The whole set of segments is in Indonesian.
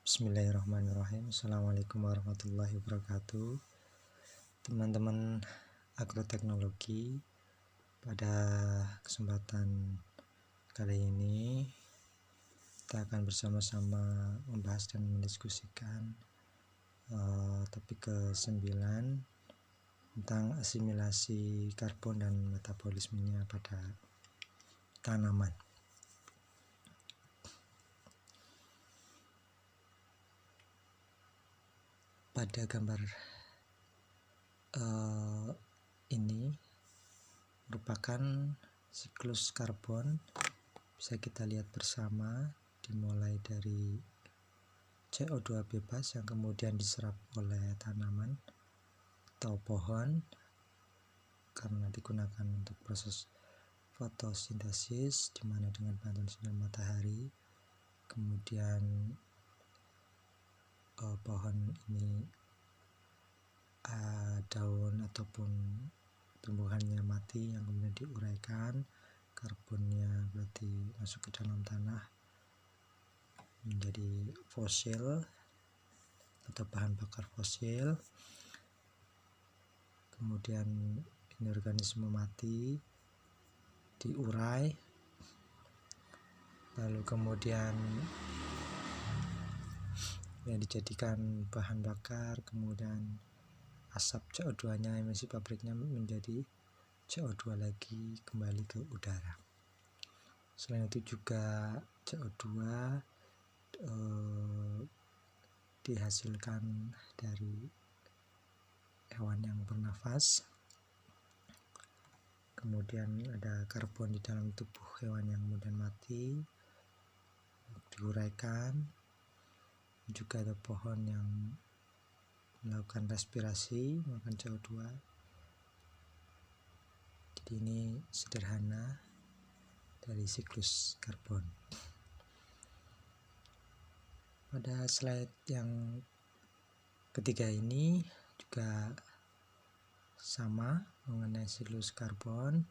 Bismillahirrahmanirrahim. Assalamualaikum warahmatullahi wabarakatuh. Teman-teman agroteknologi, pada kesempatan kali ini kita akan bersama-sama membahas dan mendiskusikan topik ke-9 tentang asimilasi karbon dan metabolismenya pada tanaman. Pada gambar ini merupakan siklus karbon, bisa kita lihat bersama, dimulai dari CO2 bebas yang kemudian diserap oleh tanaman atau pohon karena digunakan untuk proses fotosintesis, dimana dengan bantuan sinar matahari kemudian pohon ini daun ataupun tumbuhannya mati yang kemudian diuraikan, karbonnya berarti masuk ke dalam tanah menjadi fosil atau bahan bakar fosil. Kemudian ini organisme mati diurai, lalu kemudian dijadikan bahan bakar, kemudian asap CO2-nya, emisi pabriknya menjadi CO2 lagi kembali ke udara. Selain itu juga CO2 dihasilkan dari hewan yang bernafas. Kemudian ada karbon di dalam tubuh hewan yang kemudian mati diuraikan. Juga ada pohon yang melakukan respirasi, melakukan CO2. Jadi ini sederhana dari siklus karbon. Pada slide yang ketiga ini juga sama mengenai siklus karbon.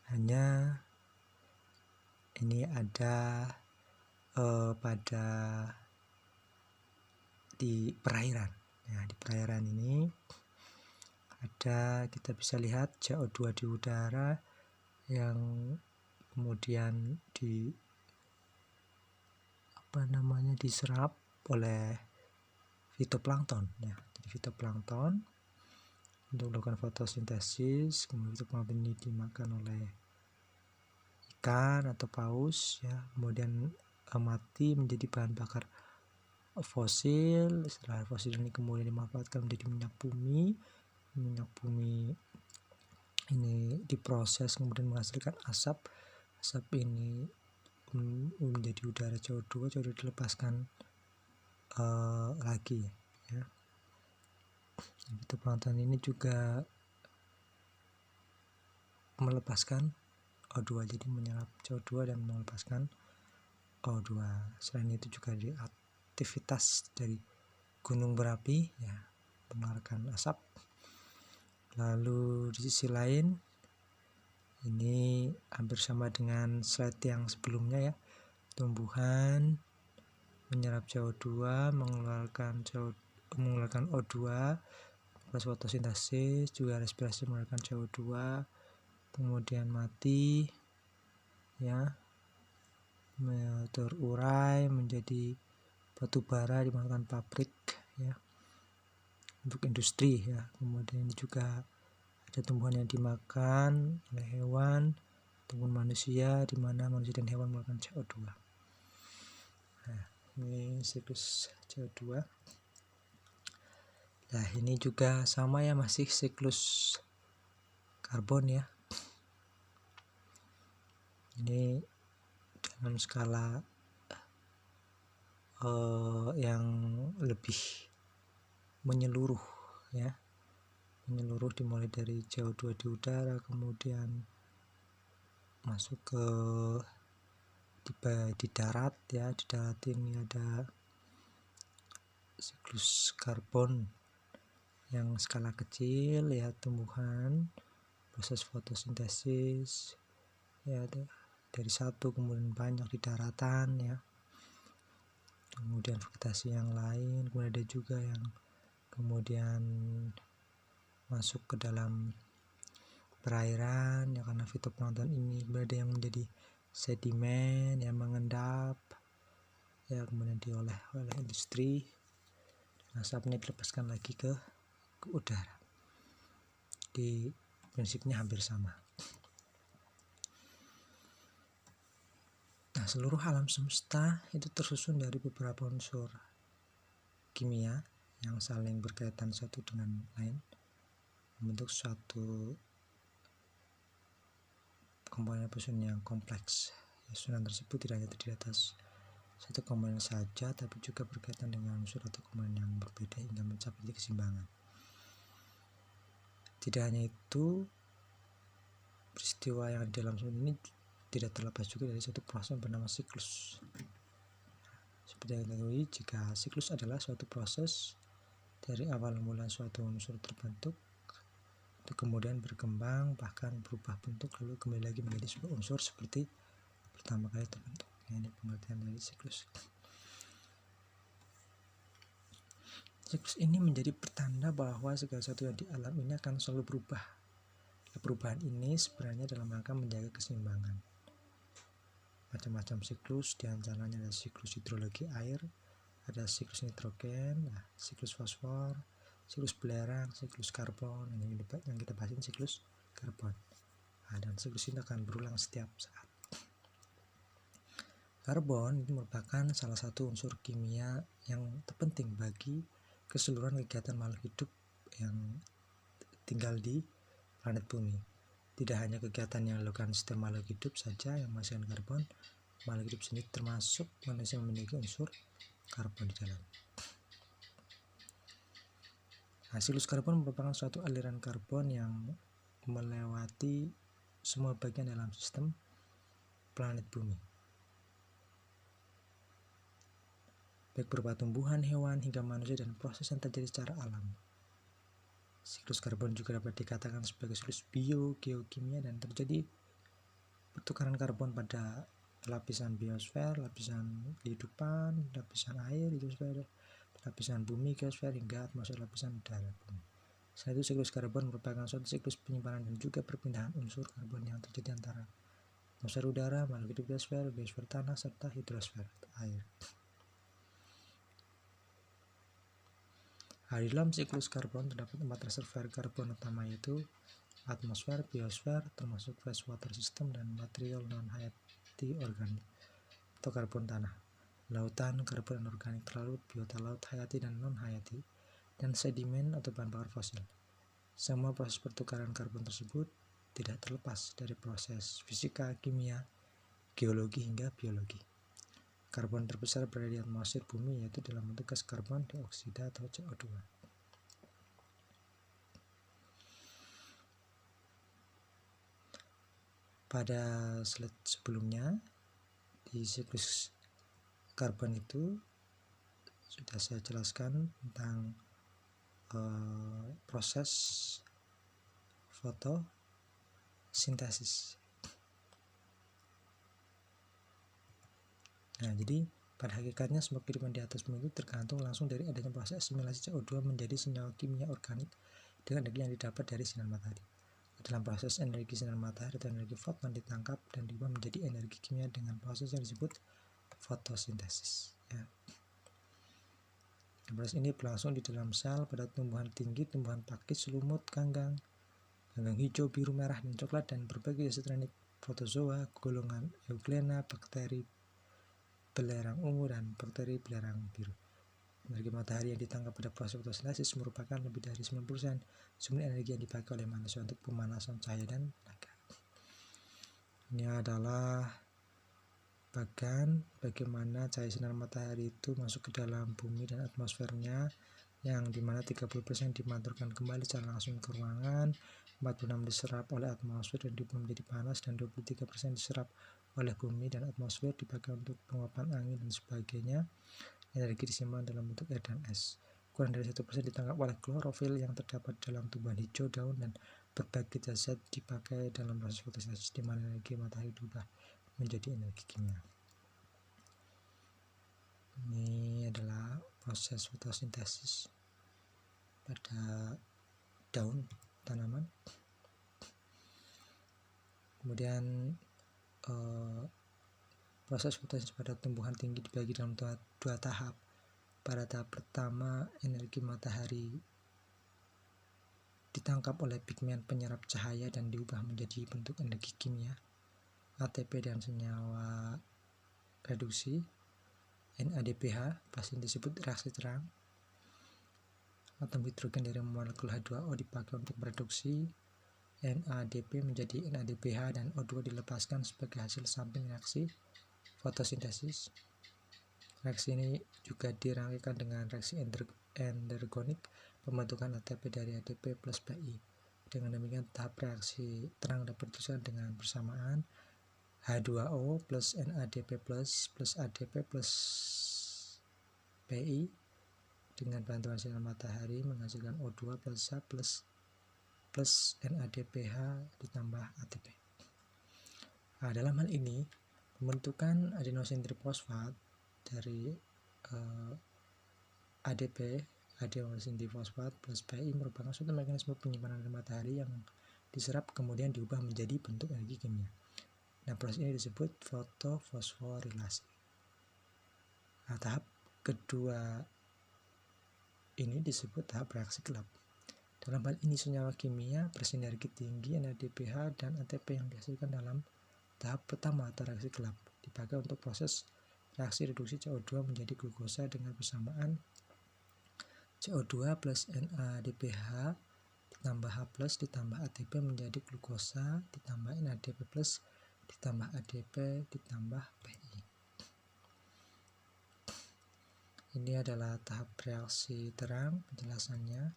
Hanya ini ada pada di perairan. Ya, di perairan ini ada, kita bisa lihat CO2 di udara yang kemudian diserap oleh fitoplankton. Ya, jadi fitoplankton untuk melakukan fotosintesis, kemudian fitoplankton ini dimakan oleh ikan atau paus, ya, kemudian mati menjadi bahan bakar fosil. Setelah fosil ini kemudian dimanfaatkan menjadi minyak bumi. Minyak bumi ini diproses kemudian menghasilkan asap. Asap ini menjadi udara CO2 dilepaskan lagi, ya. Fitoplankton ini juga melepaskan O2, jadi menyerap CO2 dan melepaskan O2. Selain itu juga di aktivitas dari gunung berapi, ya, mengeluarkan asap. Lalu di sisi lain ini hampir sama dengan slide yang sebelumnya, ya, tumbuhan menyerap CO2, mengeluarkan O2, proses fotosintesis, juga respirasi mengeluarkan CO2, kemudian mati, ya, terurai menjadi batu bara dimakan pabrik, ya, untuk industri, ya. Kemudian juga ada tumbuhan yang dimakan oleh hewan ataupun manusia, di mana manusia dan hewan mengeluarkan CO2. Nah, ini siklus CO2. Nah, ini juga sama, ya, masih siklus karbon, ya. Ini dalam skala yang lebih menyeluruh, ya, dimulai dari CO2 di udara, kemudian masuk ke di darat, ya. Di darat ini ada siklus karbon yang skala kecil, ya, tumbuhan, proses fotosintesis, ya, ada dari satu kemudian banyak di daratan ya, kemudian vegetasi yang lain, kemudian ada juga yang kemudian masuk ke dalam perairan ya karena fitoplankton ini, kemudian ada yang menjadi sedimen yang mengendap ya, kemudian diolah oleh industri, asapnya dilepaskan lagi ke udara. Di prinsipnya hampir sama. Nah, seluruh alam semesta itu tersusun dari beberapa unsur kimia yang saling berkaitan satu dengan lain membentuk suatu komponen penyusun yang kompleks. Susunan tersebut tidak hanya terdiri atas satu komponen saja, tapi juga berkaitan dengan unsur atau komponen yang berbeda hingga mencapai keseimbangan. Tidak hanya itu, peristiwa yang di dalam susunan ini tidak terlepas juga dari suatu proses bernama siklus. Seperti yang kita ketahui, jika siklus adalah suatu proses dari awal mula suatu unsur terbentuk, itu kemudian berkembang bahkan berubah bentuk lalu kembali lagi menjadi sebuah unsur seperti pertama kali terbentuk. Ini pengertian dari siklus. Siklus ini menjadi pertanda bahwa segala sesuatu yang di alam ini akan selalu berubah. Perubahan ini sebenarnya dalam rangka menjaga keseimbangan. Macam-macam siklus, diantaranya ada siklus hidrologi air, ada siklus nitrogen, siklus fosfor, siklus belerang, siklus karbon. Yang kita bahas ini siklus karbon. Dan siklus ini akan berulang setiap saat. Karbon itu merupakan salah satu unsur kimia yang terpenting bagi keseluruhan kegiatan makhluk hidup yang tinggal di planet bumi. Tidak hanya kegiatan yang dilakukan setiap makhluk hidup saja yang menghasilkan karbon, makhluk hidup sendiri termasuk manusia memiliki unsur karbon di dalam. Siklus karbon merupakan suatu aliran karbon yang melewati semua bagian dalam sistem planet bumi, baik berupa tumbuhan, hewan, hingga manusia dan proses yang terjadi secara alami. Siklus karbon juga dapat dikatakan sebagai siklus biogeokimia dan terjadi pertukaran karbon pada lapisan biosfer, lapisan kehidupan, lapisan air, hidrosfer, lapisan bumi, geosfer, hingga atmosfer lapisan udara bumi. Selain itu, siklus karbon merupakan suatu siklus penyimpanan dan juga perpindahan unsur karbon yang terjadi antara atmosfer udara, makhluk hidup biosfer, biosfer tanah, serta hidrosfer air. Di dalam siklus karbon terdapat 4 reservoir karbon utama, yaitu atmosfer, biosfer, termasuk freshwater system, dan material non-hayati organik atau karbon tanah, lautan, karbon anorganik terlarut, biota laut hayati dan non-hayati, dan sedimen atau bahan bakar fosil. Semua proses pertukaran karbon tersebut tidak terlepas dari proses fisika, kimia, geologi, hingga biologi. Karbon terbesar berada di atmosfer bumi, yaitu dalam bentuk gas karbon dioksida atau CO2. Pada slide sebelumnya, di siklus karbon itu sudah saya jelaskan tentang proses fotosintesis. Nah, jadi pada hakikatnya semua kehidupan di atas bumi itu tergantung langsung dari adanya proses asimilasi CO2 menjadi senyawa kimia organik dengan energi yang didapat dari sinar matahari. Dalam proses energi sinar matahari atau energi foton ditangkap dan diubah menjadi energi kimia dengan proses yang disebut fotosintesis. Ya. Proses ini berlangsung di dalam sel pada tumbuhan tinggi, tumbuhan pakis, lumut, ganggang hijau, biru, merah, dan coklat, dan berbagai jenis protozoa, golongan euglena, bakteri belerang ungu, dan bakteri belerang biru. Energi matahari yang ditangkap pada proses fotosintesis merupakan lebih dari 90% sumber energi yang dipakai oleh manusia untuk pemanasan cahaya dan tenaga. Ini adalah bagaimana cahaya sinar matahari itu masuk ke dalam bumi dan atmosfernya, yang dimana 30% dimanturkan kembali secara langsung ke ruangan, 46% diserap oleh atmosfer dan diubah menjadi panas, dan 23% diserap oleh bumi dan atmosfer dipakai untuk penguapan angin dan sebagainya. Energi disimpan dalam bentuk air dan es. Kurang dari 1% ditangkap oleh klorofil yang terdapat dalam tumbuhan hijau, daun, dan berbagai zat dipakai dalam proses fotosintesis, di mana energi matahari diubah menjadi energi kimia. Ini adalah proses fotosintesis pada daun tanaman. Kemudian proses fotosintesis pada tumbuhan tinggi dibagi dalam dua tahap. Pada tahap pertama, energi matahari ditangkap oleh pigmen penyerap cahaya dan diubah menjadi bentuk energi kimia, ATP dan senyawa reduksi, NADPH, pasti disebut reaksi terang. Atom hidrogen dari molekul H2O dipakai untuk produksi NADP menjadi NADPH dan O2 dilepaskan sebagai hasil samping reaksi fotosintesis. Reaksi ini juga dirangkaikan dengan reaksi endergonik, pembentukan ATP dari ADP plus PI. Dengan demikian tahap reaksi terang dapat dituliskan dengan bersamaan H2O plus NADP plus ADP plus PI dengan bantuan sinar matahari menghasilkan O2 plus H plus NADPH ditambah ATP. Nah, dalam hal ini pembentukan adenosin trifosfat dari ADP, adenosin trifosfat plus PI merupakan suatu mekanisme penyimpanan matahari yang diserap kemudian diubah menjadi bentuk energi kimia. Nah, proses ini disebut fotofosforilasi. Nah, tahap kedua ini disebut tahap reaksi gelap. Dalam hal ini senyawa kimia bersinergi tinggi NADPH dan ATP yang dihasilkan dalam tahap pertama atau reaksi gelap dipakai untuk proses reaksi reduksi CO2 menjadi glukosa dengan bersamaan CO2 plus NADPH ditambah H plus ditambah ATP menjadi glukosa ditambah NADP plus ditambah ADP ditambah PI. Ini adalah tahap reaksi terang penjelasannya.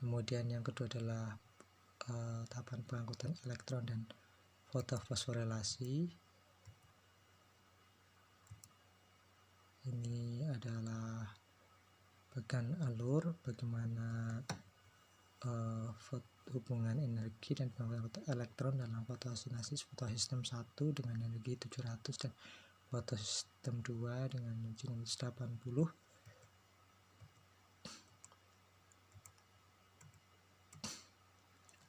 Kemudian yang kedua adalah tahapan pengangkutan elektron dan fotofosforilasi. Ini adalah bagian alur bagaimana hubungan energi dan pengangkutan elektron dalam fotosintesis fotosistem 1 dengan energi 700 dan fotosistem 2 dengan energi 80.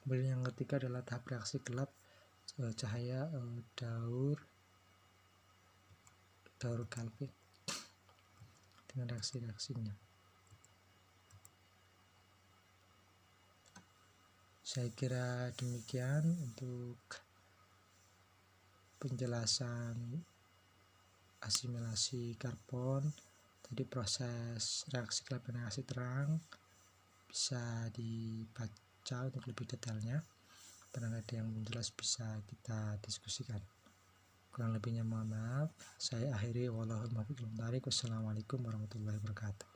Kemudian yang ketiga adalah tahap reaksi gelap cahaya daur Kelvin dengan reaksi-reaksinya. Saya kira demikian untuk penjelasan asimilasi karbon. Tadi proses reaksi gelap dan reaksi terang bisa dibaca untuk lebih detailnya. Barang ada yang belum jelas bisa kita diskusikan. Kurang lebihnya mohon maaf. Saya akhiri, wallahul muwaffiq. Wassalamualaikum warahmatullahi wabarakatuh.